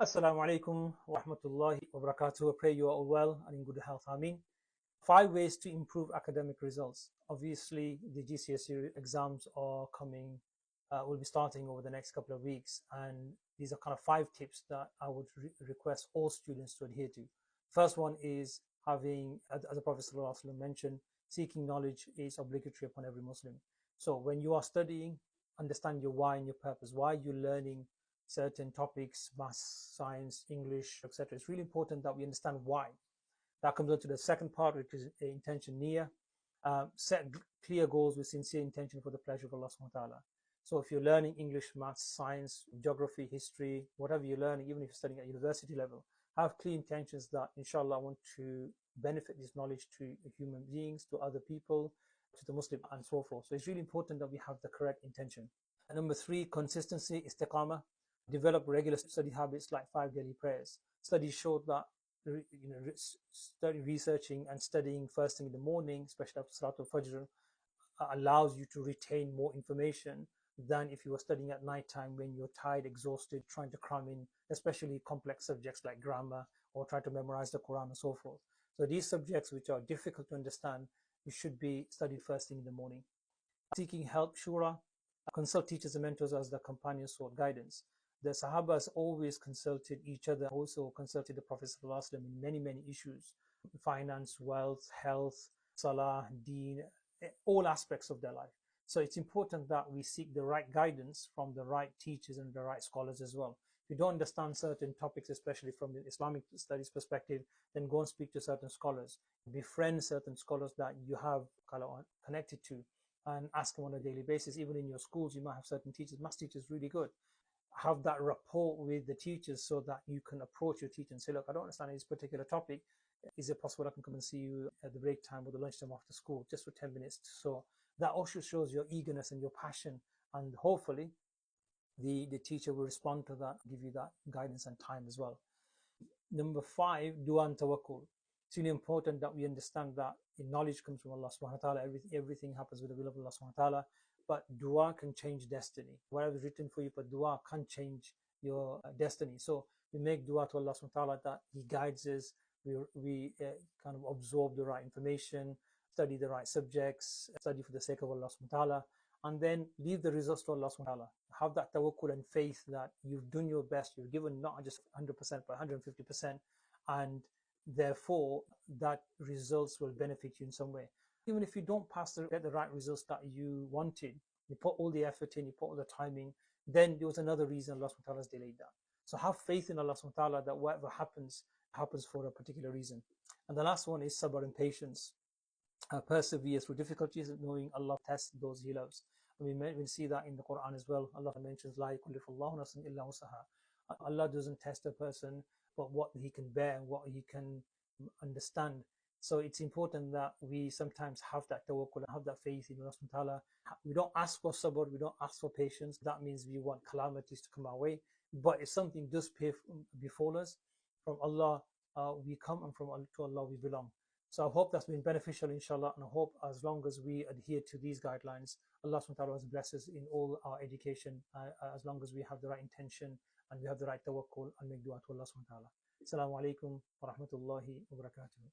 Assalamu alaikum wa rahmatullahi wa barakatuh. I pray you are all well and in good health. Ameen. 5 ways to improve academic results. Obviously, the GCSE exams are coming, will be starting over the next couple of weeks. And these are kind of 5 tips that I would request all students to adhere to. First one is having, as the Prophet ﷺ mentioned, seeking knowledge is obligatory upon every Muslim. So when you are studying, understand your why and your purpose. Why are you learning certain topics, maths, science, English, etc. It's really important that we understand why. That comes on to the second part, which is intention, niyyah. Set clear goals with sincere intention for the pleasure of Allah subhanahu wa ta'ala. So if you're learning English, maths, science, geography, history, whatever you're learning, even if you're studying at university level, have clear intentions that inshallah I want to benefit this knowledge to human beings, to other people, to the Muslim and so forth. So it's really important that we have the correct intention. And number 3, consistency, istiqamah. Develop regular study habits like 5 daily prayers. Studies show that researching and studying first thing in the morning, especially after Salatul Fajr, allows you to retain more information than if you were studying at night time when you're tired, exhausted, trying to cram in, especially complex subjects like grammar or trying to memorize the Quran and so forth. So these subjects which are difficult to understand, you should be studied first thing in the morning. Seeking help, shura, consult teachers and mentors as the companions sought guidance. The Sahabas always consulted each other, also consulted the Prophet ﷺ in many, many issues: finance, wealth, health, salah, deen, all aspects of their life. So it's important that we seek the right guidance from the right teachers and the right scholars as well. If you don't understand certain topics, especially from the Islamic studies perspective, then go and speak to certain scholars. Befriend certain scholars that you have connected to and ask them on a daily basis. Even in your schools, you might have certain teachers. Maths teachers really good. Have that rapport with the teachers so that you can approach your teacher and say, look, I don't understand this particular topic. Is it possible I can come and see you at the break time or the lunchtime after school, just for 10 minutes? So that also shows your eagerness and your passion. And hopefully the teacher will respond to that, give you that guidance and time as well. Number 5, dua and tawakkul. It's really important that we understand that knowledge comes from Allah subhanahu wa ta'ala. Everything happens with the will of Allah subhanahu wa ta'ala. But dua can change destiny. Whatever is written for you, but dua can change your destiny. So we make dua to Allah subhanahu wa ta'ala that He guides us. We kind of absorb the right information, study the right subjects, study for the sake of Allah subhanahu wa ta'ala, and then leave the results to Allah subhanahu wa ta'ala. Have that tawakkul and faith that you've done your best, you've given not just 100% but 150%, and therefore that results will benefit you in some way. Even if you don't get the right results that you wanted, you put all the effort in, you put all the time in, then there was another reason Allah subhanahu wa ta'ala has delayed that. So have faith in Allah subhanahu wa ta'ala that whatever happens for a particular reason. And the last one is sabr and patience. Persevere through difficulties, knowing Allah tests those He loves. And we see that in the Quran as well. Allah mentions, La yukallifullahu nafsan illa wusaha. Allah doesn't test a person but what he can bear and what he can understand. So it's important that we sometimes have that tawakkul and have that faith in Allah subhanahu wa ta'ala. We don't ask for sabr, we don't ask for patience. That means we want calamities to come our way. But if something does befall us, from Allah we come, and to Allah we belong. So I hope that's been beneficial, inshallah, and I hope as long as we adhere to these guidelines, Allah subhanahu wa ta'ala has blessed us in all our education, as long as we have the right intention and we have the right tawakkul and make dua to Allah subhanahu wa ta'ala. Assalamu alaikum wa rahmatullahi wa barakatuh.